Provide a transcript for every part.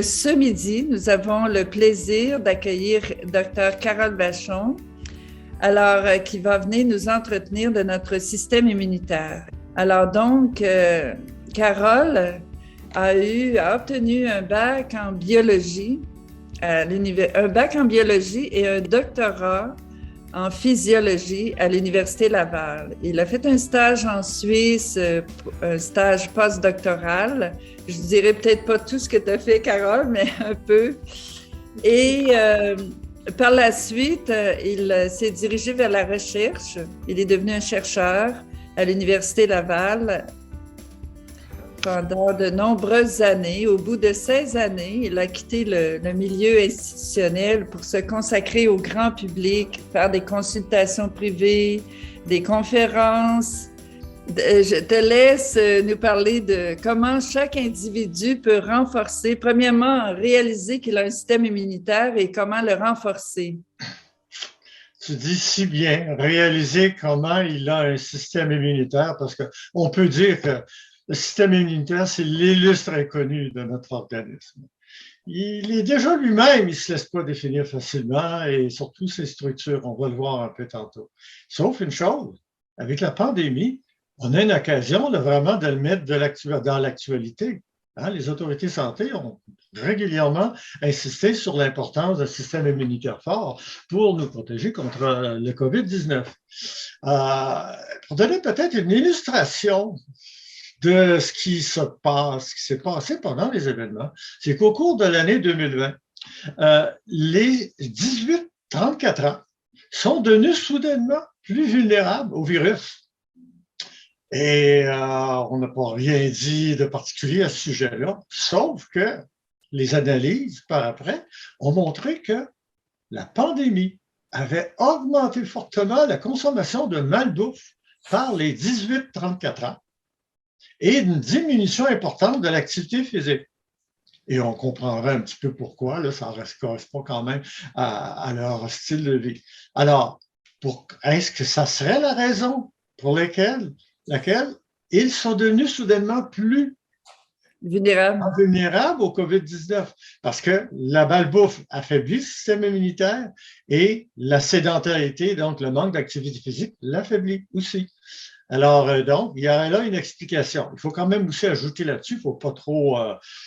Ce midi, nous avons le plaisir d'accueillir Dr. Carole Vachon, qui va venir nous entretenir de notre système immunitaire. Carole a obtenu un bac en biologie, un bac en biologie et un doctorat en physiologie à l'Université Laval. Il a fait un stage en Suisse, un stage postdoctoral. Je ne dirais peut-être pas tout ce que tu as fait, Carole, mais un peu. Et par la suite, il s'est dirigé vers la recherche. Il est devenu un chercheur à l'Université Laval pendant de nombreuses années. Au bout de 16 années, il a quitté le milieu institutionnel pour se consacrer au grand public, faire des consultations privées, des conférences. Je te laisse nous parler de comment chaque individu peut renforcer, premièrement, réaliser qu'il a un système immunitaire et comment le renforcer. Tu dis si bien, réaliser comment il a un système immunitaire, parce qu'on peut dire que le système immunitaire, c'est l'illustre inconnu de notre organisme. Il est déjà lui-même, il ne se laisse pas définir facilement et surtout ses structures, on va le voir un peu tantôt. Sauf une chose, avec la pandémie, on a une occasion vraiment de le mettre dans l'actualité. Les autorités de santé ont régulièrement insisté sur l'importance d'un système immunitaire fort pour nous protéger contre le COVID-19. Pour donner peut-être une illustration de ce qui s'est passé pendant les événements, c'est qu'au cours de l'année 2020, les 18-34 ans sont devenus soudainement plus vulnérables au virus. Et on n'a pas rien dit de particulier à ce sujet-là, sauf que les analyses par après ont montré que la pandémie avait augmenté fortement la consommation de malbouffe par les 18-34 ans et une diminution importante de l'activité physique. Et on comprendra un petit peu pourquoi, là, ça correspond quand même à leur style de vie. Alors, est-ce que ça serait la raison pour laquelle ils sont devenus soudainement plus vulnérables au COVID-19? Parce que la malbouffe affaiblit le système immunitaire et la sédentarité, donc le manque d'activité physique, l'affaiblit aussi. Alors, donc, il y a là une explication. Il faut quand même aussi ajouter là-dessus, il ne faut pas trop,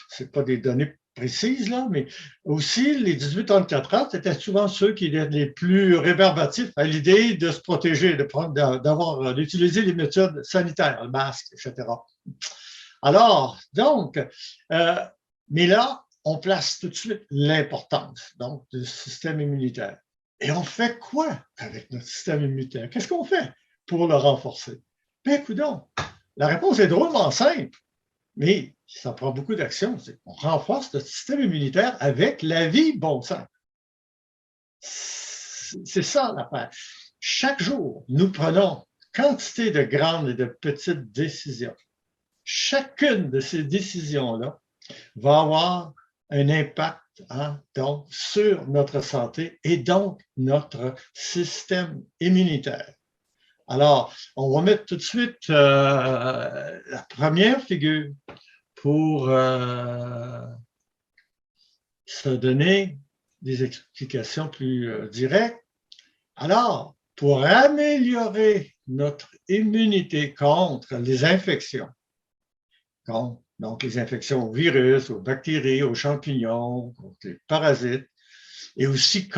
c'est pas des données précises, là, mais aussi les 18-34 ans, c'était souvent ceux qui étaient les plus rébarbatifs à l'idée de se protéger, d'utiliser les méthodes sanitaires, le masque, etc. Alors, donc, mais là, on place tout de suite l'importance, donc, du système immunitaire. Et on fait quoi avec notre système immunitaire? Qu'est-ce qu'on fait pour le renforcer? Ben, coudonc, la réponse est drôlement simple, mais ça prend beaucoup d'action. On renforce notre système immunitaire avec la vie bon sens. C'est ça l'affaire. Chaque jour, nous prenons quantité de grandes et de petites décisions. Chacune de ces décisions-là va avoir un impact donc, sur notre santé et donc notre système immunitaire. Alors, on va mettre tout de suite la première figure pour se donner des explications plus directes. Alors, pour améliorer notre immunité contre les infections, donc les infections aux virus, aux bactéries, aux champignons, contre les parasites, et aussi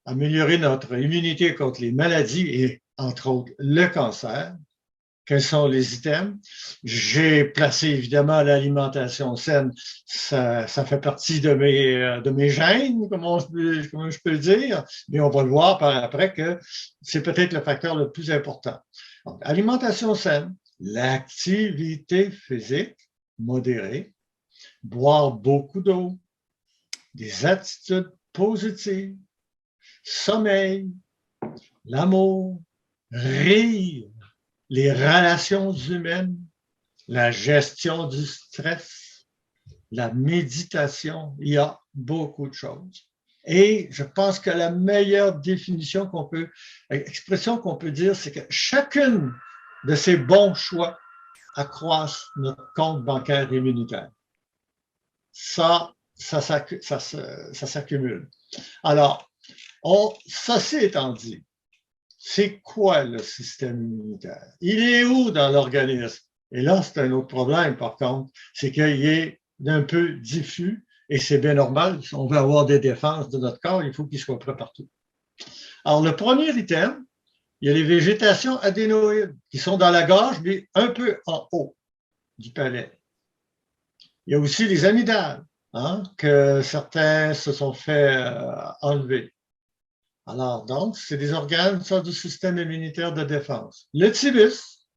améliorer notre immunité contre les maladies et entre autres le cancer. Quels sont les items? J'ai placé évidemment l'alimentation saine, ça fait partie de mes gènes, comment je peux le dire, mais on va le voir par après que c'est peut-être le facteur le plus important. Donc, alimentation saine, l'activité physique modérée, boire beaucoup d'eau, des attitudes positives, sommeil, l'amour, rire, les relations humaines, la gestion du stress, la méditation, il y a beaucoup de choses. Et je pense que la meilleure expression qu'on peut dire, c'est que chacune de ces bons choix accroissent notre compte bancaire immunitaire. Ça, ça s'accumule. Alors, ceci étant dit, c'est quoi le système immunitaire? Il est où dans l'organisme? Et là, c'est un autre problème, par contre, c'est qu'il est un peu diffus, et c'est bien normal. Si on veut avoir des défenses de notre corps, il faut qu'il soit prêt partout. Alors, le premier item, il y a les végétations adénoïdes qui sont dans la gorge, mais un peu en haut du palais. Il y a aussi les amygdales, que certains se sont fait enlever. Alors, donc, c'est des organes du système immunitaire de défense. Le thymus,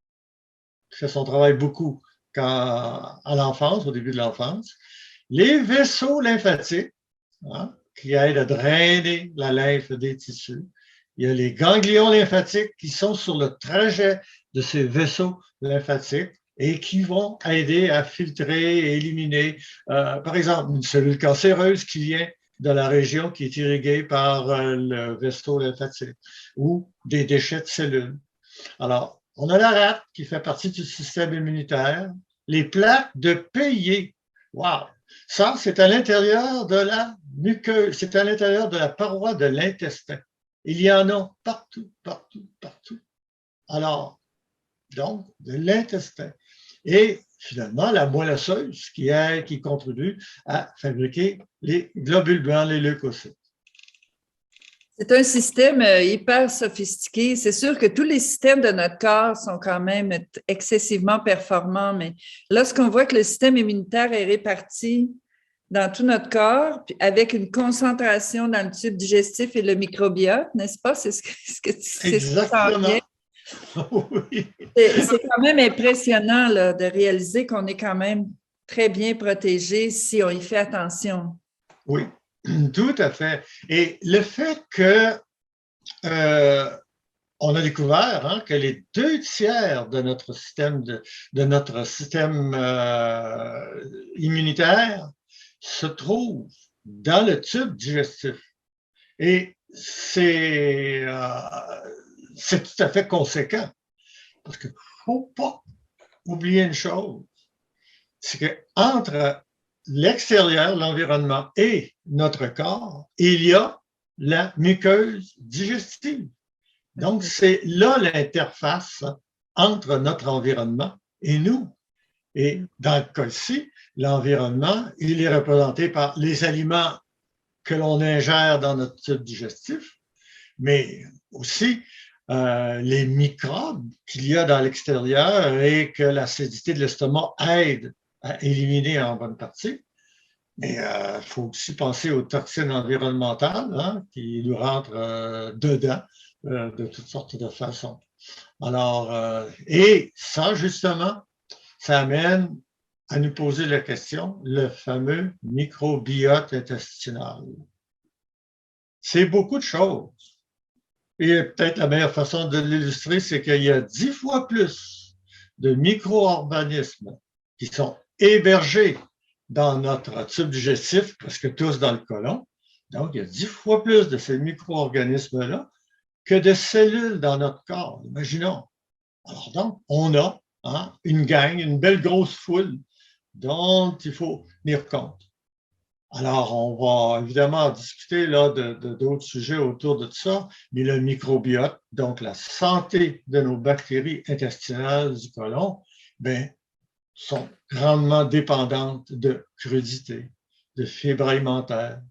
qui fait son travail beaucoup à l'enfance, au début de l'enfance. Les vaisseaux lymphatiques, qui aident à drainer la lymphe des tissus. Il y a les ganglions lymphatiques qui sont sur le trajet de ces vaisseaux lymphatiques et qui vont aider à filtrer et éliminer, par exemple, une cellule cancéreuse qui vient de la région qui est irriguée par le vaisseau lymphatique ou des déchets de cellules. Alors, on a la rate qui fait partie du système immunitaire, les plaques de Peillet. Wow! Ça, c'est à l'intérieur de la muqueuse, c'est à l'intérieur de la paroi de l'intestin. Il y en a partout, partout, partout. Alors, donc, de l'intestin. Et finalement, la moelle osseuse qui contribue à fabriquer les globules blancs, les leucocytes. C'est un système hyper sophistiqué. C'est sûr que tous les systèmes de notre corps sont quand même excessivement performants, mais lorsqu'on voit que le système immunitaire est réparti dans tout notre corps, puis avec une concentration dans le tube digestif et le microbiote, n'est-ce pas? C'est ce que tu Exactement. Oui. C'est quand même impressionnant là, de réaliser qu'on est quand même très bien protégé si on y fait attention. Oui. Tout à fait. Et le fait que on a découvert que les 2/3 de notre système immunitaire se trouvent dans le tube digestif. Et c'est tout à fait conséquent. Parce qu'il ne faut pas oublier une chose, c'est qu'entre l'extérieur, l'environnement et notre corps, il y a la muqueuse digestive. Donc, c'est là l'interface entre notre environnement et nous. Et dans le cas-ci, l'environnement, il est représenté par les aliments que l'on ingère dans notre tube digestif, mais aussi les microbes qu'il y a dans l'extérieur et que l'acidité de l'estomac aide à éliminer en bonne partie. Mais il faut aussi penser aux toxines environnementales qui nous rentrent dedans de toutes sortes de façons. Alors, et ça, justement, ça amène à nous poser la question, le fameux microbiote intestinal. C'est beaucoup de choses. Et peut-être la meilleure façon de l'illustrer, c'est qu'il y a 10 fois plus de micro-organismes qui sont hébergés dans notre tube digestif, presque tous dans le côlon. Donc, il y a 10 fois plus de ces micro-organismes-là que de cellules dans notre corps. Imaginons. Alors donc, on a une gang, une belle grosse foule dont il faut tenir compte. Alors, on va évidemment discuter là d'autres sujets autour de tout ça, mais le microbiote, donc la santé de nos bactéries intestinales du côlon, sont grandement dépendantes de crudité, de fibres alimentaires,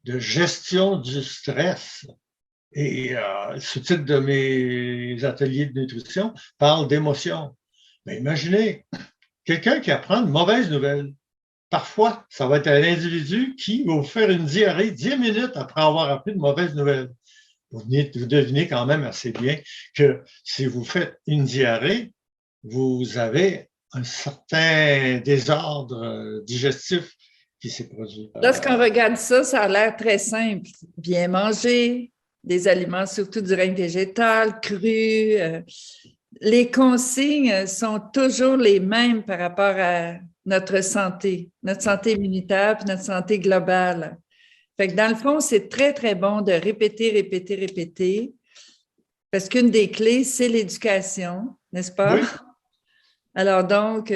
de gestion du stress. Et ce titre de mes ateliers de nutrition parle d'émotion. Imaginez quelqu'un qui apprend une mauvaise nouvelle. Parfois, ça va être un individu qui va vous faire une diarrhée 10 minutes après avoir appris une mauvaise nouvelle. Vous devinez quand même assez bien que si vous faites une diarrhée, vous avez un certain désordre digestif qui s'est produit. Lorsqu'on regarde ça, ça a l'air très simple. Bien manger, des aliments surtout du règne végétal, crus. Les consignes sont toujours les mêmes par rapport à notre santé immunitaire puis notre santé globale. Fait que dans le fond, c'est très, très bon de répéter, parce qu'une des clés, c'est l'éducation, n'est-ce pas? Oui. Alors donc,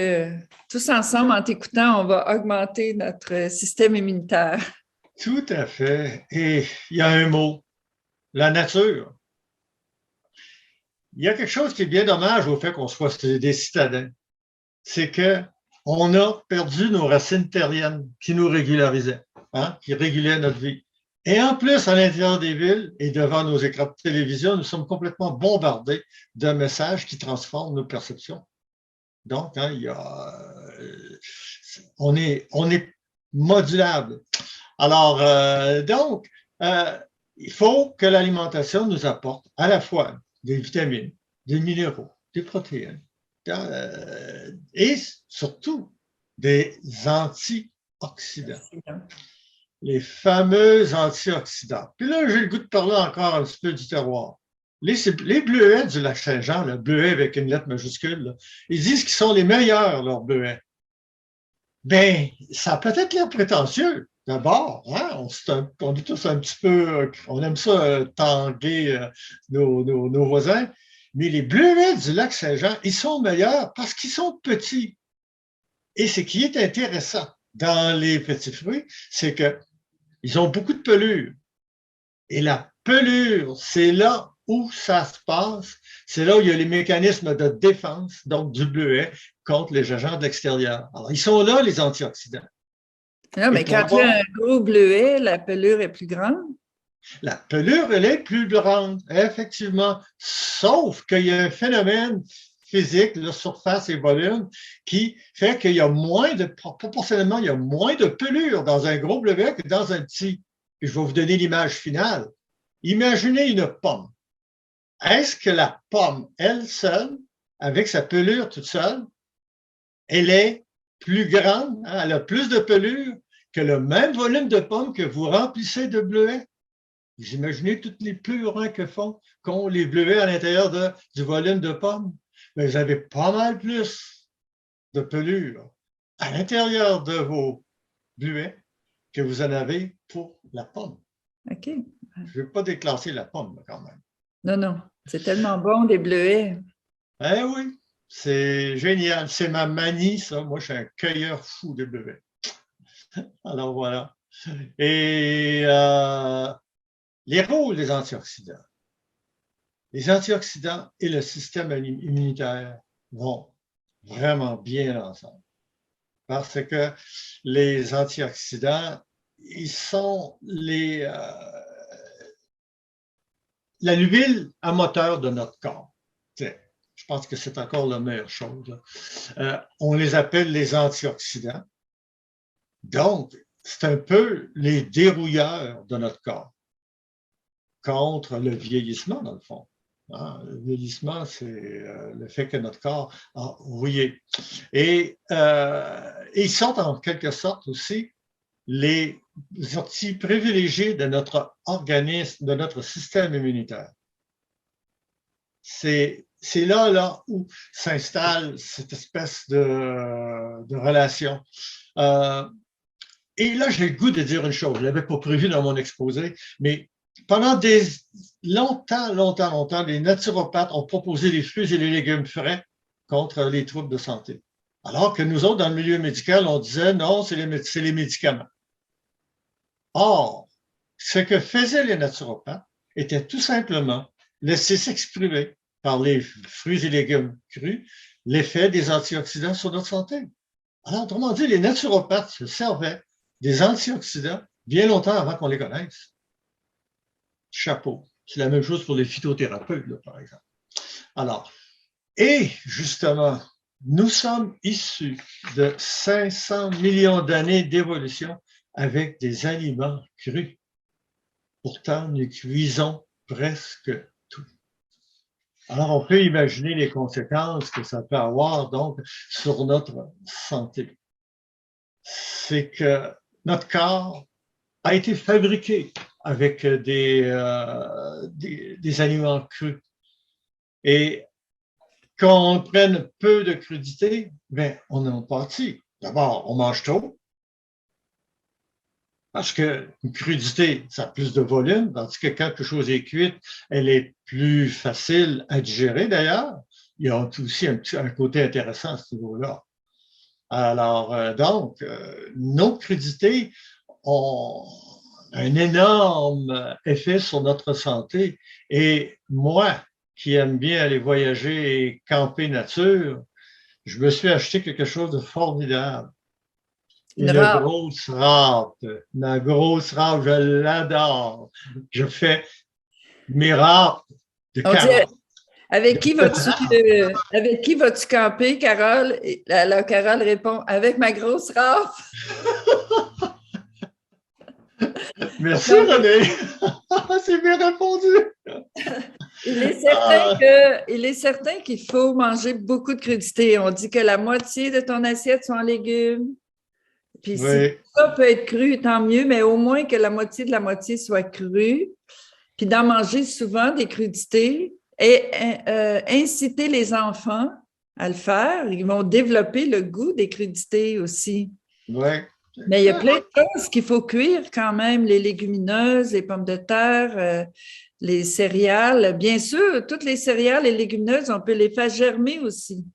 tous ensemble, en t'écoutant, on va augmenter notre système immunitaire. Tout à fait. Et il y a un mot, la nature. Il y a quelque chose qui est bien dommage au fait qu'on soit des citadins. C'est que on a perdu nos racines terriennes qui nous régularisaient, hein, qui régulaient notre vie. Et en plus, à l'intérieur des villes et devant nos écrans de télévision, nous sommes complètement bombardés de messages qui transforment nos perceptions. Donc, hein, on est modulable. Alors, il faut que l'alimentation nous apporte à la fois des vitamines, des minéraux, des protéines, et surtout des antioxydants. Les fameux antioxydants. Puis là, j'ai le goût de parler encore un petit peu du terroir. Les bleuets du lac Saint-Jean, le bleuet avec une lettre majuscule, là, ils disent qu'ils sont les meilleurs, leurs bleuets. Ben, ça a peut-être l'air prétentieux. D'abord, hein, on est tous un petit peu, on aime ça tanguer nos voisins, mais les bleuets du lac Saint-Jean, ils sont meilleurs parce qu'ils sont petits. Et ce qui est intéressant dans les petits fruits, c'est qu'ils ont beaucoup de pelure. Et la pelure, c'est là où ça se passe. C'est là où il y a les mécanismes de défense, donc du bleuet, contre les agents de l'extérieur. Alors, ils sont là, les antioxydants. Non, mais quand tu as un gros bleuet, la pelure est plus grande? La pelure, elle est plus grande, effectivement. Sauf qu'il y a un phénomène physique, la surface et volume, qui fait qu'il y a proportionnellement, il y a moins de pelure dans un gros bleuet que dans un petit. Et je vais vous donner l'image finale. Imaginez une pomme. Est-ce que la pomme, elle seule, avec sa pelure toute seule, elle est plus grande, hein, elle a plus de pelure que le même volume de pomme que vous remplissez de bleuets? Vous imaginez tous les plurins qu'ont les bleuets à l'intérieur du volume de pomme? Mais vous avez pas mal plus de pelure à l'intérieur de vos bleuets que vous en avez pour la pomme. OK. Je ne vais pas déclasser la pomme, quand même. Non, non. C'est tellement bon, des bleuets. Eh oui, c'est génial. C'est ma manie, ça. Moi, je suis un cueilleur fou de bleuets. Alors, voilà. Et les rôles des antioxydants. Les antioxydants et le système immunitaire vont vraiment bien ensemble. Parce que les antioxydants, ils sont la huile à moteur de notre corps. Je pense que c'est encore la meilleure chose. On les appelle les antioxydants. Donc, c'est un peu les dérouilleurs de notre corps contre le vieillissement, dans le fond. Hein? Le vieillissement, c'est le fait que notre corps a rouillé. Et ils sont en quelque sorte aussi les outils privilégiés de notre organisme, de notre système immunitaire. C'est là où s'installe cette espèce de relation. Et là, j'ai le goût de dire une chose, je ne l'avais pas prévu dans mon exposé, mais pendant longtemps, les naturopathes ont proposé les fruits et les légumes frais contre les troubles de santé. Alors que nous autres, dans le milieu médical, on disait non, c'est les médicaments. Or, ce que faisaient les naturopathes était tout simplement laisser s'exprimer par les fruits et légumes crus l'effet des antioxydants sur notre santé. Alors, autrement dit, les naturopathes se servaient des antioxydants bien longtemps avant qu'on les connaisse. Chapeau. C'est la même chose pour les phytothérapeutes, là, par exemple. Alors, et justement, nous sommes issus de 500 millions d'années d'évolution avec des aliments crus. Pourtant, nous cuisons presque tout. Alors, on peut imaginer les conséquences que ça peut avoir donc sur notre santé. C'est que notre corps a été fabriqué avec des aliments crus. Et quand on prenne peu de crudité, ben, on en pâtit. D'abord, on mange trop. Parce qu'une crudité, ça a plus de volume, tandis que quand quelque chose est cuit, elle est plus facile à digérer d'ailleurs. ils ont aussi un côté intéressant à ce niveau-là. Alors, donc, nos crudités ont un énorme effet sur notre santé. Et moi, qui aime bien aller voyager et camper nature, je me suis acheté quelque chose de formidable. Une Une rare. grosse râpe. Ma grosse râpe, je l'adore. Je fais mes râpes de On dit, carottes. avec qui vas-tu camper, Carole? Et la Carole répond, avec ma grosse rafle. Merci, René. C'est bien répondu. Il est certain qu'il faut manger beaucoup de crudités. On dit que la moitié de ton assiette sont en légumes. Puis si Oui. ça peut être cru, tant mieux, mais au moins que la moitié soit crue. Puis d'en manger souvent des crudités et inciter les enfants à le faire. Ils vont développer le goût des crudités aussi. Oui. Mais il y a plein de choses qu'il faut cuire quand même, les légumineuses, les pommes de terre, les céréales. Bien sûr, toutes les céréales et légumineuses, on peut les faire germer aussi.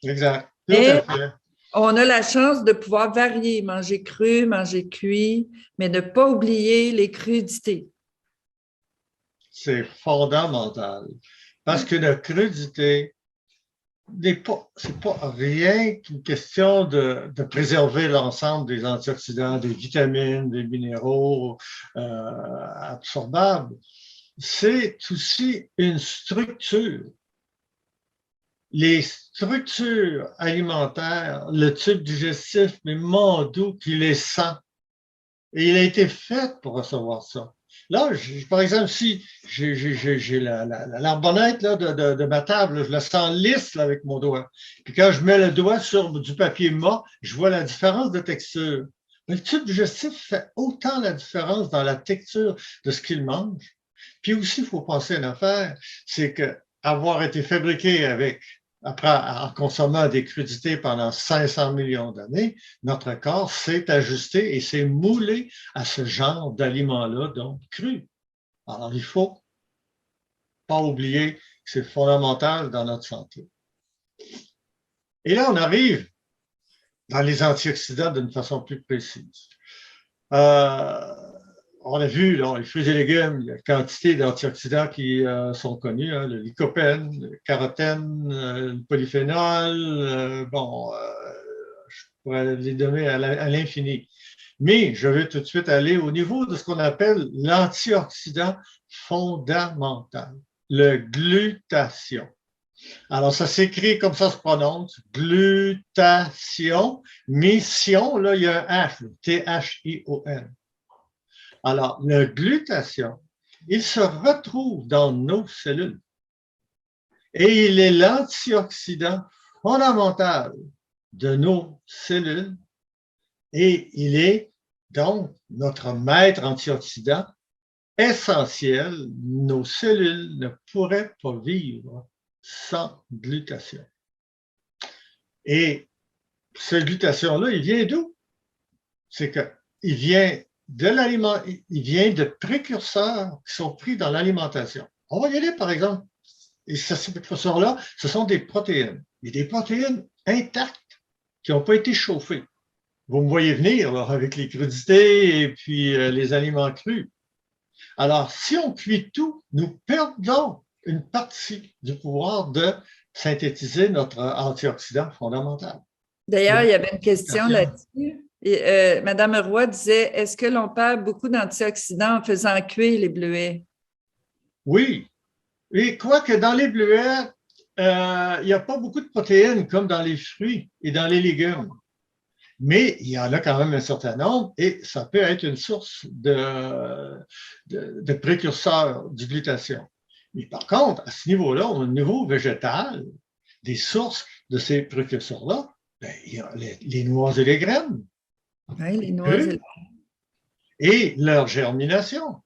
Exact. Tout Et à fait. on a la chance de pouvoir varier, manger cru, manger cuit, mais ne pas oublier les crudités. C'est fondamental. Parce que la crudité, c'est pas rien qu'une question de préserver l'ensemble des antioxydants, des vitamines, des minéraux absorbables. C'est aussi une structure. Les structures alimentaires, le tube digestif, mais mon Dieu, qu'il est sent. Et il a été fait pour recevoir ça. Là, par exemple, si j'ai l'arbonnette de ma table, je la sens lisse là, avec mon doigt. Puis quand je mets le doigt sur du papier mat, je vois la différence de texture. Le tube digestif fait autant la différence dans la texture de ce qu'il mange. Puis aussi, il faut penser à une affaire, c'est que avoir été fabriqué après, en consommant des crudités pendant 500 millions d'années, notre corps s'est ajusté et s'est moulé à ce genre d'aliments-là, donc crus. Alors, il ne faut pas oublier que c'est fondamental dans notre santé. Et là, on arrive dans les antioxydants d'une façon plus précise. On a vu, là, les fruits et légumes, il y a quantité d'antioxydants qui sont connus, hein, le lycopène, le carotène, le polyphénol, je pourrais les donner à l'infini. Mais je vais tout de suite aller au niveau de ce qu'on appelle l'antioxydant fondamental, le glutathion. Alors, ça s'écrit comme ça se prononce, glutathion, mais sion, là, il y a un H, T-H-I-O-N. Alors, le glutathion, il se retrouve dans nos cellules et il est l'antioxydant fondamental de nos cellules et il est donc notre maître antioxydant essentiel. Nos cellules ne pourraient pas vivre sans glutathion. Et ce glutathion-là, il vient d'où? C'est qu'il vient il vient de précurseurs qui sont pris dans l'alimentation. On va y aller, par exemple, et ces précurseurs-là, ce sont des protéines. Il y a des protéines intactes qui n'ont pas été chauffées. Vous me voyez venir là, avec les crudités et puis les aliments crus. Alors, si on cuit tout, nous perdons une partie du pouvoir de synthétiser notre antioxydant fondamental. D'ailleurs, il y avait une question là-dessus. Madame Roy disait, est-ce que l'on perd beaucoup d'antioxydants en faisant cuire les bleuets? Oui. Et quoique dans les bleuets, il n'y a pas beaucoup de protéines comme dans les fruits et dans les légumes. Mais il y en a quand même un certain nombre et ça peut être une source de précurseurs du glutathion. Mais par contre, à ce niveau-là, au niveau végétal, des sources de ces précurseurs-là, ben, il y a les noix et les graines. Oui, les noix et les graines. Et leur germination.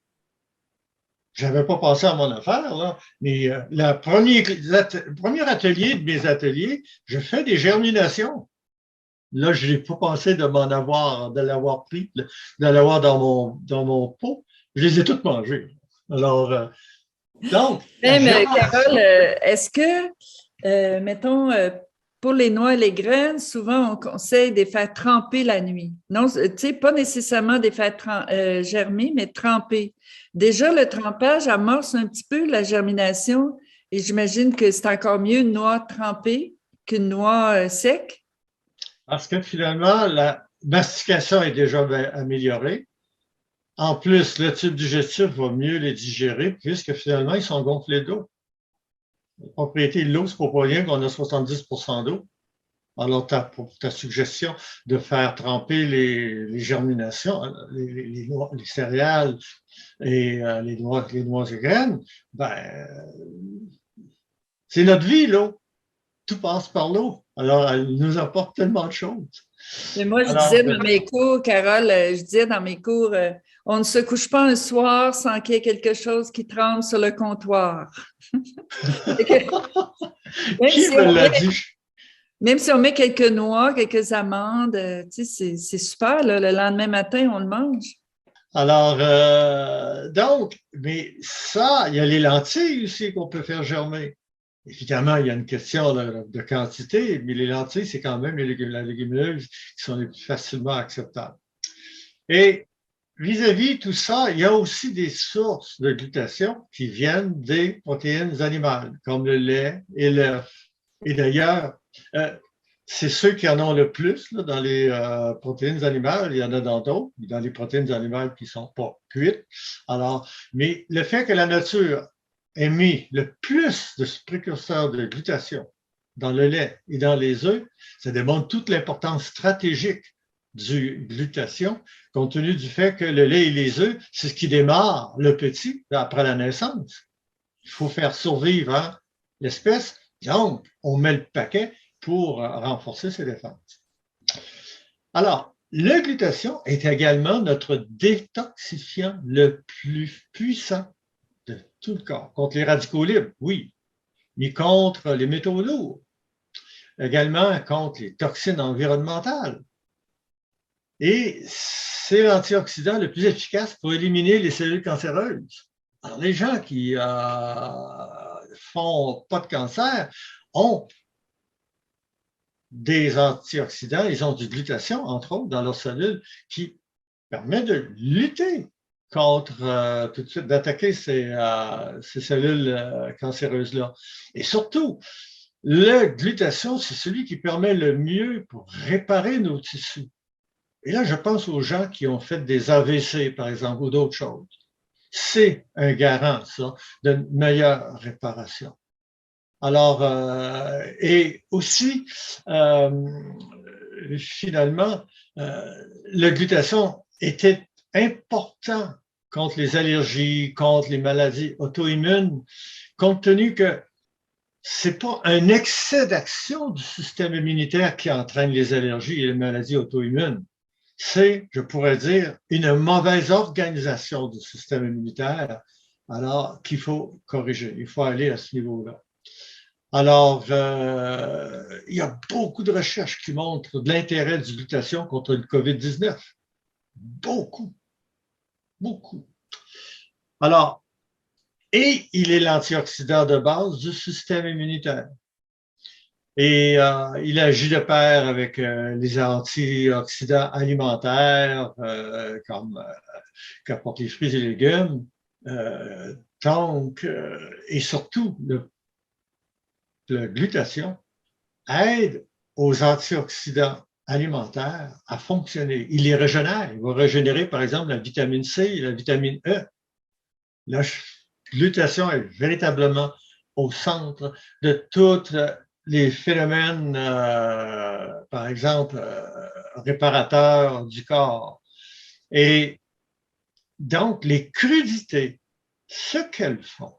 Je n'avais pas pensé à mon affaire, là, mais le premier atelier de mes ateliers, je fais des germinations. Là, je n'ai pas pensé de l'avoir pris, de l'avoir dans mon pot. Je les ai toutes mangées. Alors, donc. Même, Carole, est-ce que Mettons, pour les noix et les graines, souvent, on conseille de les faire tremper la nuit. Non, tu sais, pas nécessairement de les faire germer, mais tremper. Déjà, le trempage amorce un petit peu la germination et j'imagine que c'est encore mieux une noix trempée qu'une noix sec. Parce que finalement, la mastication est déjà améliorée. En plus, le tube digestif va mieux les digérer puisque finalement, ils sont gonflés d'eau. La propriété de l'eau, c'est pour pas rien qu'on a 70% d'eau. Alors, pour ta suggestion de faire tremper les germinations, les céréales et les noix et graines, ben, c'est notre vie, l'eau. Tout passe par l'eau. Alors, elle nous apporte tellement de choses. Mais moi, je Alors, disais dans mes cours, Carole, je disais dans mes cours, on ne se couche pas un soir sans qu'il y ait quelque chose qui tremble sur le comptoir. Même qui si me on l'a met, dit? même si on met quelques noix, quelques amandes, tu sais, c'est super, là, le lendemain matin, on le mange. Alors, donc, mais ça, il y a les lentilles aussi qu'on peut faire germer. Évidemment, il y a une question de quantité, mais les lentilles, c'est quand même la légumineuse qui sont les plus facilement acceptables. Et vis-à-vis tout ça, il y a aussi des sources de glutation qui viennent des protéines animales, comme le lait et l'œuf. Et d'ailleurs, c'est ceux qui en ont le plus là, dans les protéines animales. Il y en a dans d'autres, dans les protéines animales qui ne sont pas cuites. Alors, mais le fait que la nature ait mis le plus de précurseurs de glutation dans le lait et dans les œufs, ça démontre toute l'importance stratégique du glutation, compte tenu du fait que le lait et les œufs, c'est ce qui démarre le petit après la naissance. Il faut faire survivre hein, l'espèce. Donc, on met le paquet pour renforcer ses défenses. Alors, le glutation est également notre détoxifiant le plus puissant de tout le corps. Contre les radicaux libres, oui, mais contre les métaux lourds. Également contre les toxines environnementales. Et c'est l'antioxydant le plus efficace pour éliminer les cellules cancéreuses. Alors, les gens qui font pas de cancer ont des antioxydants, ils ont du glutation, entre autres, dans leurs cellules, qui permet de lutter contre, tout de suite, d'attaquer ces cellules cancéreuses-là. Et surtout, le glutation, c'est celui qui permet le mieux pour réparer nos tissus. Et là, je pense aux gens qui ont fait des AVC, par exemple, ou d'autres choses. C'est un garant, ça, d'une meilleure réparation. Alors, et aussi, finalement, la glutation était important contre les allergies, contre les maladies auto-immunes, compte tenu que c'est pas un excès d'action du système immunitaire qui entraîne les allergies et les maladies auto-immunes. C'est, je pourrais dire, une mauvaise organisation du système immunitaire, alors qu'il faut corriger. Il faut aller à ce niveau-là. Alors, il y a beaucoup de recherches qui montrent de l'intérêt du glutation contre le COVID-19. Beaucoup, beaucoup. Alors, et il est l'antioxydant de base du système immunitaire. Et il agit de pair avec les antioxydants alimentaires, comme qu'apportent les fruits et légumes. Donc, et surtout, le glutation aide aux antioxydants alimentaires à fonctionner. Il les régénère. Il va régénérer, par exemple, la vitamine C et la vitamine E. La glutation est véritablement au centre de tous les phénomènes, par exemple, réparateurs du corps. Et donc, les crudités, ce qu'elles font,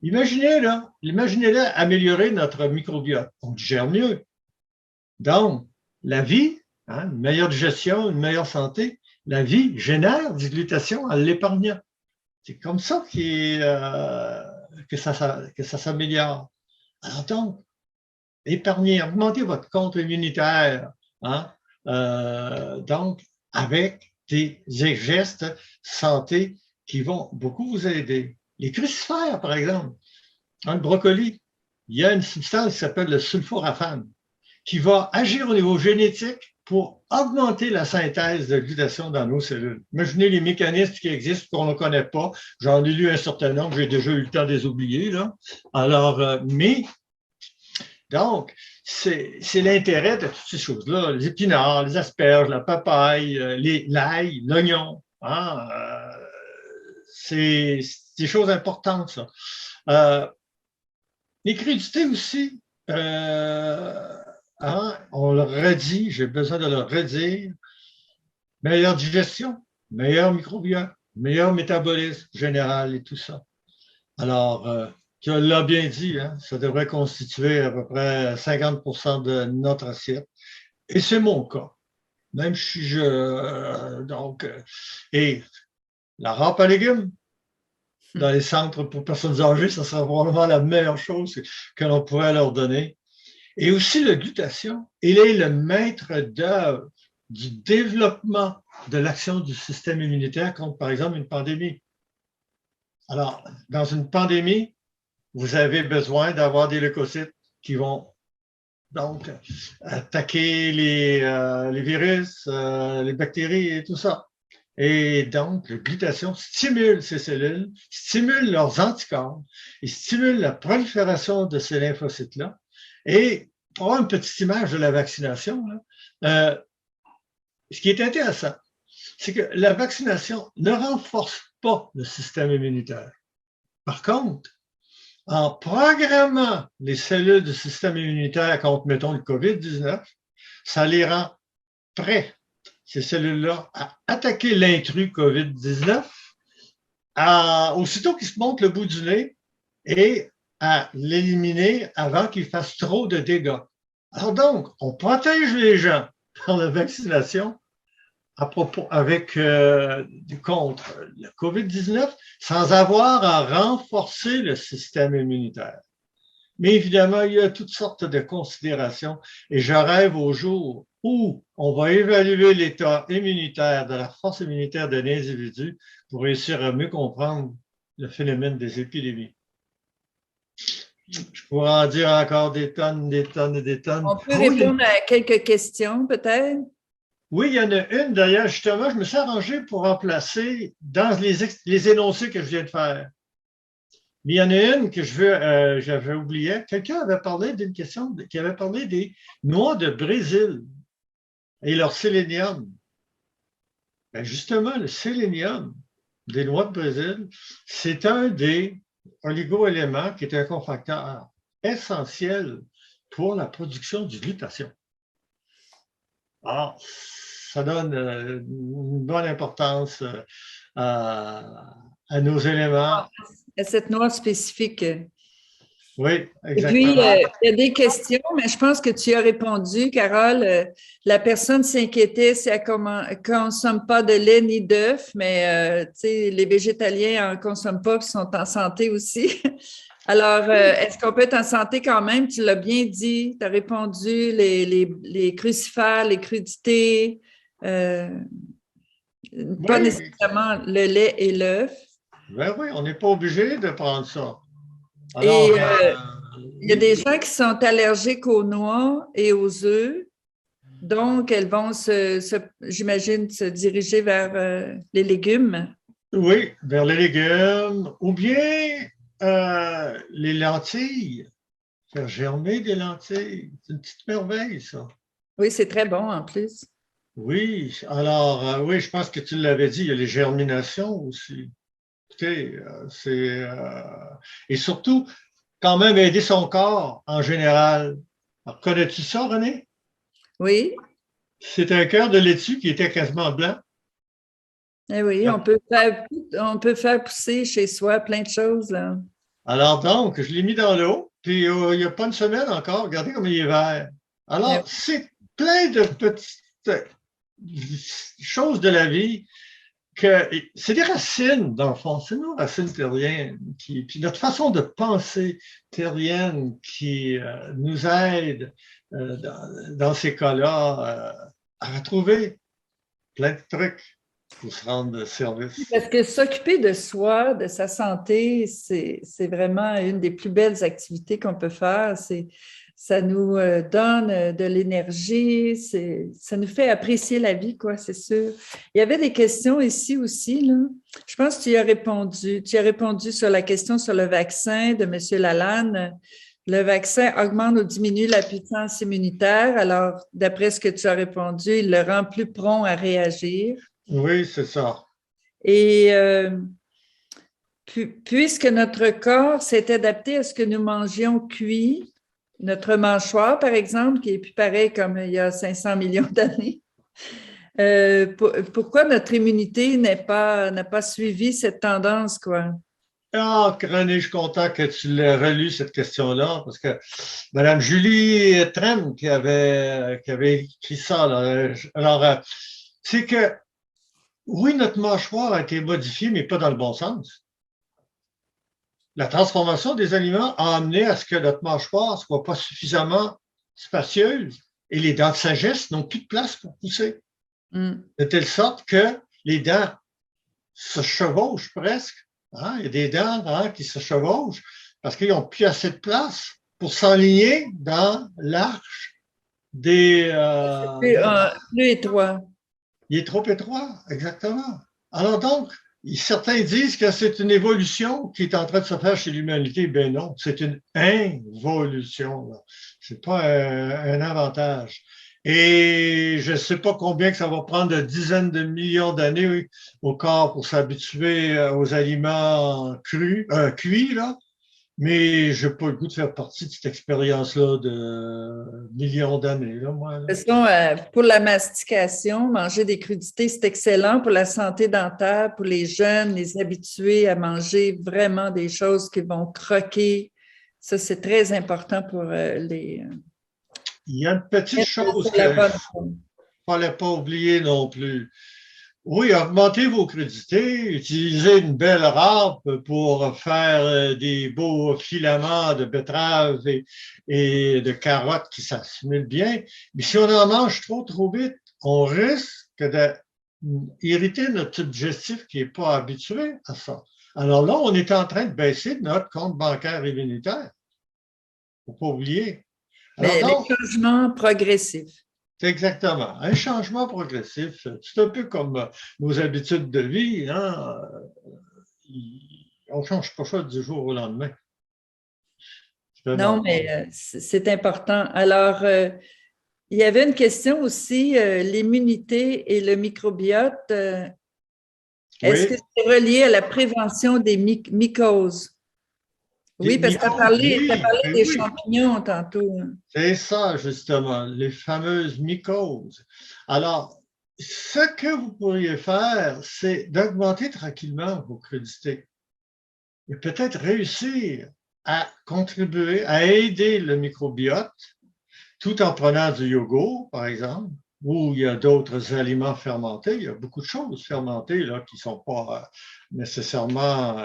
imaginez-les améliorer notre microbiote. On digère mieux. Donc, la vie, hein, une meilleure digestion, une meilleure santé, la vie génère du glutation en l'épargnant. C'est comme ça que ça s'améliore. Alors donc, épargner, augmenter votre compte immunitaire, hein, donc avec des gestes santé qui vont beaucoup vous aider. Les crucifères, par exemple, hein, le brocoli, il y a une substance qui s'appelle le sulforaphane qui va agir au niveau génétique pour augmenter la synthèse de glutathion dans nos cellules. Imaginez les mécanismes qui existent qu'on ne connaît pas. J'en ai lu un certain nombre, j'ai déjà eu le temps de les oublier, là. Alors, donc, c'est l'intérêt de toutes ces choses-là, les épinards, les asperges, la papaye, l'ail, l'oignon. Hein, c'est des choses importantes, ça. Les crudités aussi, hein, on le redit, j'ai besoin de le redire, meilleure digestion, meilleur microbiote, meilleur métabolisme général et tout ça. Alors, tu l'as bien dit, hein, ça devrait constituer à peu près 50% de notre assiette. Et c'est mon cas. Même si et la râpe à légumes dans les centres pour personnes âgées, ça sera probablement la meilleure chose que l'on pourrait leur donner. Et aussi le glutathion, il est le maître d'œuvre du développement de l'action du système immunitaire contre, par exemple, une pandémie. Alors, dans une pandémie, vous avez besoin d'avoir des leucocytes qui vont donc attaquer les virus, les bactéries et tout ça. Et donc, le glutathion stimule ces cellules, stimule leurs anticorps, et stimule la prolifération de ces lymphocytes-là. Et pour avoir une petite image de la vaccination, là, ce qui est intéressant, c'est que la vaccination ne renforce pas le système immunitaire. Par contre, en programmant les cellules du système immunitaire contre, mettons, le COVID-19, ça les rend prêts, ces cellules-là, à attaquer l'intrus COVID-19, aussitôt qu'il se monte le bout du nez et à l'éliminer avant qu'il fasse trop de dégâts. Alors donc, on protège les gens par la vaccination contre le COVID-19 sans avoir à renforcer le système immunitaire. Mais évidemment, il y a toutes sortes de considérations et je rêve au jour où on va évaluer l'état immunitaire, de la force immunitaire de l'individu pour réussir à mieux comprendre le phénomène des épidémies. Je pourrais en dire encore des tonnes, des tonnes et des tonnes. On peut répondre à quelques questions, peut-être? Oui, il y en a une. D'ailleurs, justement, je me suis arrangé pour remplacer dans les énoncés que je viens de faire. Mais il y en a une que j'avais oublié. Quelqu'un avait parlé d'une question qui avait parlé des noix de Brésil et leur sélénium. Ben justement, le sélénium des noix de Brésil, c'est un des oligo-éléments qui est un cofacteur essentiel pour la production du glutathion. Alors, ça donne une bonne importance à nos éléments. À cette noix spécifique. Oui, exactement. Et puis, il y a des questions, mais je pense que tu as répondu, Carole. La personne s'inquiétait si elle ne consomme pas de lait ni d'œufs, mais les végétaliens n'en consomment pas et sont en santé aussi. Alors, est-ce qu'on peut être en santé quand même? Tu l'as bien dit, tu as répondu, les crucifères, les crudités, pas nécessairement le lait et l'œuf. Ben oui, on n'est pas obligé de prendre ça. Alors, il y a des gens qui sont allergiques aux noix et aux œufs, donc elles vont j'imagine, se diriger vers les légumes. Oui, vers les légumes, ou bien les lentilles. Faire germer des lentilles, c'est une petite merveille, ça. Oui, c'est très bon en plus. Oui, alors, oui, je pense que tu l'avais dit, il y a les germinations aussi. Écoutez, et surtout, quand même aider son corps en général. Alors, connais-tu ça, René? Oui. C'est un cœur de laitue qui était quasiment blanc. Eh oui, on peut faire pousser chez soi plein de choses, là. Alors donc, je l'ai mis dans l'eau, puis il n'y a pas une semaine encore, regardez comme il est vert. Alors, c'est plein de petites choses de la vie que c'est des racines, dans le fond, c'est nos racines terriennes, puis notre façon de penser terrienne qui nous aide dans ces cas-là à retrouver plein de trucs. pour se rendre service. Parce que s'occuper de soi, de sa santé, c'est vraiment une des plus belles activités qu'on peut faire. Ça nous donne de l'énergie, ça nous fait apprécier la vie, quoi, c'est sûr. Il y avait des questions ici aussi, là. Je pense que tu y as répondu. Tu as répondu sur la question sur le vaccin de M. Lalanne. Le vaccin augmente ou diminue la puissance immunitaire. Alors, d'après ce que tu as répondu, il le rend plus prompt à réagir. Oui, c'est ça. Et puisque notre corps s'est adapté à ce que nous mangions cuit, notre mâchoire, par exemple, qui est plus pareil comme il y a 500 millions d'années, pourquoi notre immunité n'a pas suivi cette tendance, quoi? Ah, René, je suis content que tu l'aies relu, cette question-là, parce que Mme Julie Trem qui avait écrit ça, là, alors, c'est que, oui, notre mâchoire a été modifiée, mais pas dans le bon sens. La transformation des aliments a amené à ce que notre mâchoire ne soit pas suffisamment spacieuse et les dents de sagesse n'ont plus de place pour pousser. De telle sorte que les dents se chevauchent presque. Hein? Il y a des dents qui se chevauchent parce qu'ils n'ont plus assez de place pour s'enligner dans l'arche des... plus étroit. Il est trop étroit, exactement. Alors donc, certains disent que c'est une évolution qui est en train de se faire chez l'humanité. Ben non, c'est une involution. Ce n'est pas un avantage. Et je ne sais pas combien que ça va prendre de dizaines de millions d'années au corps pour s'habituer aux aliments cuits, là. Mais je n'ai pas le goût de faire partie de cette expérience-là de millions d'années. Là, moi, là. De toute façon, pour la mastication, manger des crudités, c'est excellent pour la santé dentaire, pour les jeunes, les habituer à manger vraiment des choses qui vont croquer. Ça, c'est très important pour les... Il y a une petite chose qu'il ne fallait pas oublier non plus. Oui, augmentez vos crudités, utilisez une belle râpe pour faire des beaux filaments de betteraves et de carottes qui s'assimilent bien. Mais si on en mange trop vite, on risque d'irriter notre tube digestif qui n'est pas habitué à ça. Alors là, on est en train de baisser notre compte bancaire immunitaire. Il ne faut pas oublier. Alors, mais les changements progressifs. C'est exactement. Un changement progressif. C'est un peu comme nos habitudes de vie. Hein? On ne change pas ça du jour au lendemain. Non, mais c'est important. Alors, il y avait une question aussi, l'immunité et le microbiote. Est-ce que c'est relié à la prévention des mycoses? Oui, parce que tu as parlé des champignons tantôt. C'est ça, justement, les fameuses mycoses. Alors, ce que vous pourriez faire, c'est d'augmenter tranquillement vos crudités et peut-être réussir à contribuer, à aider le microbiote tout en prenant du yogourt, par exemple, ou il y a d'autres aliments fermentés. Il y a beaucoup de choses fermentées là, qui ne sont pas nécessairement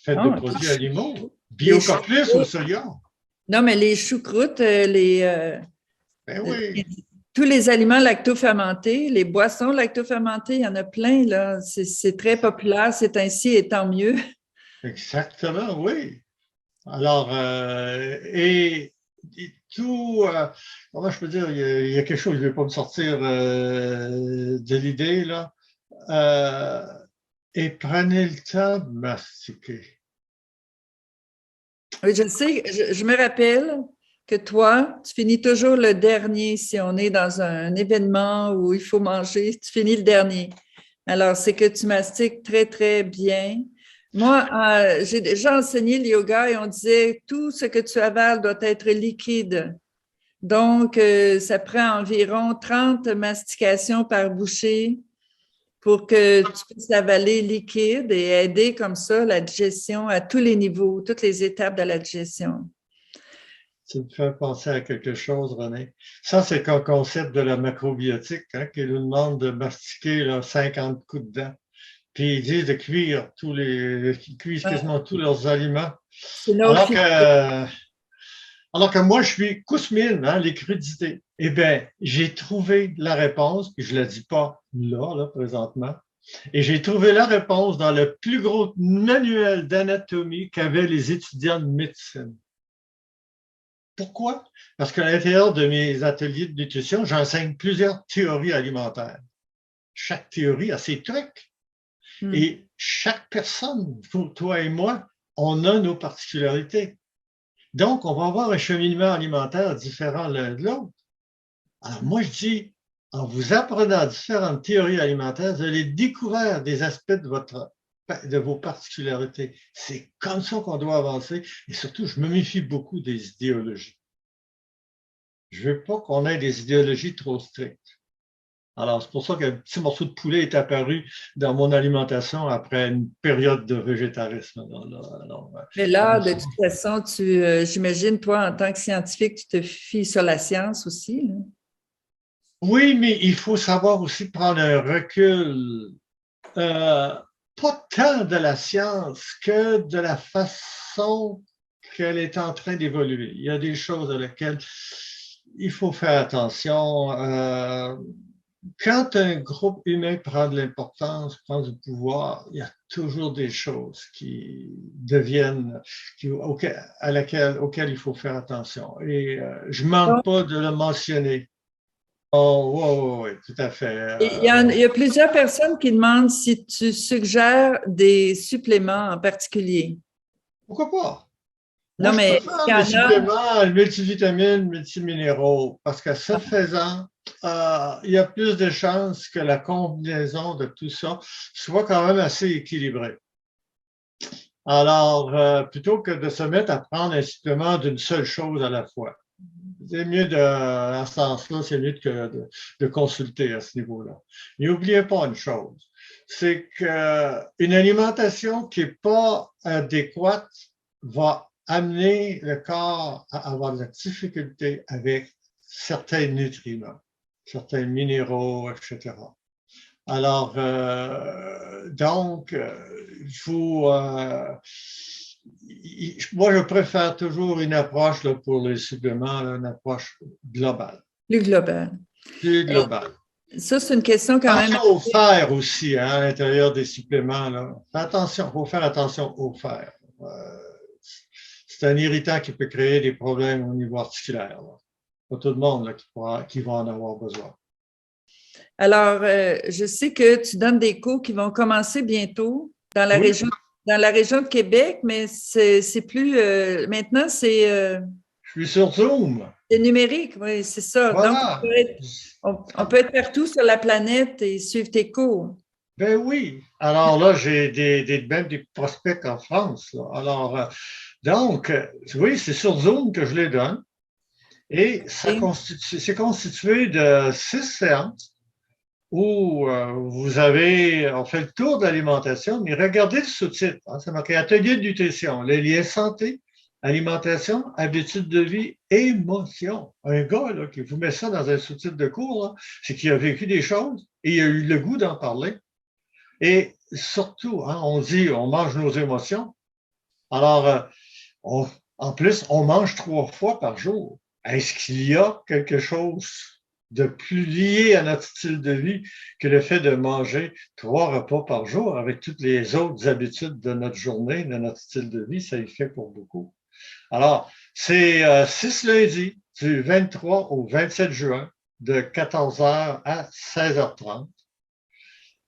faites de produits animaux. Biocoplus ou soya. Non, mais les choucroutes, ben oui. Tous les aliments lacto-fermentés, les boissons lacto-fermentées, il y en a plein, là. C'est très populaire, c'est ainsi et tant mieux. Exactement, oui. Alors, et tout, comment je peux dire, il y a quelque chose, je ne vais pas me sortir de l'idée, là. Et prenez le temps de mastiquer. Oui, je sais, je me rappelle que toi, tu finis toujours le dernier si on est dans un événement où il faut manger, tu finis le dernier. Alors, c'est que tu mastiques très, très bien. Moi, j'ai déjà enseigné le yoga et on disait tout ce que tu avales doit être liquide. Donc, ça prend environ 30 mastications par bouchée pour que tu puisses avaler liquide et aider comme ça la digestion à tous les niveaux, toutes les étapes de la digestion. Ça me fait penser à quelque chose, René. Ça, c'est un concept de la macrobiotique qui nous demande de mastiquer là, 50 coups de dents. Puis ils disent de cuire ils cuisent quasiment tous leurs aliments. Alors que Alors que moi, je suis Kousmine, hein, les crudités. Eh bien, j'ai trouvé la réponse, puis je ne la dis pas là, présentement, et j'ai trouvé la réponse dans le plus gros manuel d'anatomie qu'avaient les étudiants de médecine. Pourquoi? Parce qu'à l'intérieur de mes ateliers de nutrition, j'enseigne plusieurs théories alimentaires. Chaque théorie a ses trucs. Et chaque personne, toi et moi, on a nos particularités. Donc, on va avoir un cheminement alimentaire différent l'un de l'autre. Alors, moi, je dis, en vous apprenant différentes théories alimentaires, vous allez découvrir des aspects de vos particularités. C'est comme ça qu'on doit avancer. Et surtout, je me méfie beaucoup des idéologies. Je ne veux pas qu'on ait des idéologies trop strictes. Alors, c'est pour ça qu'un petit morceau de poulet est apparu dans mon alimentation après une période de végétarisme. Mais là, de toute façon, j'imagine, toi, en tant que scientifique, tu te fies sur la science aussi. Là. Oui, mais il faut savoir aussi prendre un recul, pas tant de la science que de la façon qu'elle est en train d'évoluer. Il y a des choses à lesquelles il faut faire attention. Quand un groupe humain prend de l'importance, prend du pouvoir, il y a toujours des choses qui deviennent, auxquelles il faut faire attention. Et je ne manque pas de le mentionner. Oh, oui, tout à fait. Il y a plusieurs personnes qui demandent si tu suggères des suppléments en particulier. Pourquoi pas? Non, Moi, mais je préfère des suppléments multivitamines, multiminéraux, parce que ce faisant, il y a plus de chances que la combinaison de tout ça soit quand même assez équilibrée. Alors, plutôt que de se mettre à prendre un supplément d'une seule chose à la fois. C'est mieux à ce sens-là, c'est mieux de consulter à ce niveau-là. Et n'oubliez pas une chose, c'est qu'une alimentation qui n'est pas adéquate va amener le corps à avoir de la difficulté avec certains nutriments, certains minéraux, etc. Alors, donc, il faut... moi, je préfère toujours une approche là, pour les suppléments, là, une approche globale. Plus globale. Plus globale. Ça, c'est une question quand même... Attention au fer aussi, hein, à l'intérieur des suppléments. Là. Attention, il faut faire attention au fer. C'est un irritant qui peut créer des problèmes au niveau articulaire. Là. Pas tout le monde là, qui va en avoir besoin. Alors, je sais que tu donnes des cours qui vont commencer bientôt dans la région de Québec, mais c'est plus... maintenant, c'est... Je suis sur Zoom. C'est numérique, oui, c'est ça. Voilà. Donc, on peut être partout sur la planète et suivre tes cours. Ben oui. Alors là, j'ai même des prospects en France. Là. Alors, donc, oui, c'est sur Zoom que je les donne. Et c'est constitué de 6 séances où on fait le tour de l'alimentation, mais regardez le sous-titre. Hein, c'est marqué Atelier de nutrition, les liens santé, alimentation, habitudes de vie, émotion. Un gars là, qui vous met ça dans un sous-titre de cours, c'est qu'il a vécu des choses et il a eu le goût d'en parler. Et surtout, hein, on dit on mange nos émotions. Alors, en plus, on mange 3 fois par jour. Est-ce qu'il y a quelque chose de plus lié à notre style de vie que le fait de manger 3 repas par jour avec toutes les autres habitudes de notre journée, de notre style de vie? Ça y fait pour beaucoup. Alors, c'est 6 lundis du 23 au 27 juin de 14h à 16h30.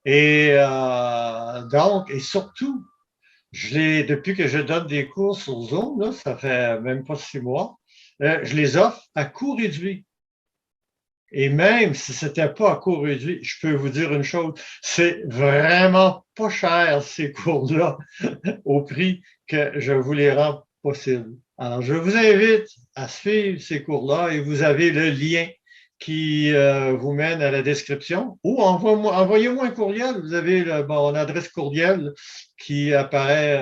Et donc, et surtout, depuis que je donne des cours sur Zoom, là, ça fait même pas 6 mois, je les offre à coût réduit. Et même si c'était pas à coût réduit, je peux vous dire une chose, c'est vraiment pas cher ces cours-là au prix que je vous les rends possible. Alors, je vous invite à suivre ces cours-là et vous avez le lien qui vous mène à la description ou envoyez-moi un courriel. Vous avez mon adresse courriel qui apparaît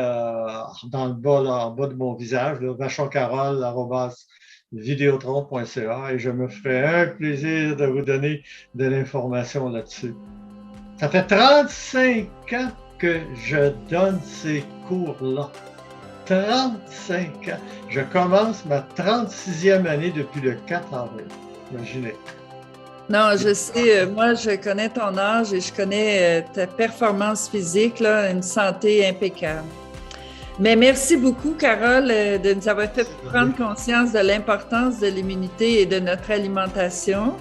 dans le bas, là, en bas de mon visage, vachoncarole@videotron.ca et je me ferai un plaisir de vous donner de l'information là-dessus. Ça fait 35 ans que je donne ces cours-là. 35 ans. Je commence ma 36e année depuis le 4 avril. Imaginez. Non, je sais, moi, je connais ton âge et je connais ta performance physique, là, une santé impeccable. Mais merci beaucoup, Carole, de nous avoir fait prendre conscience de l'importance de l'immunité et de notre alimentation.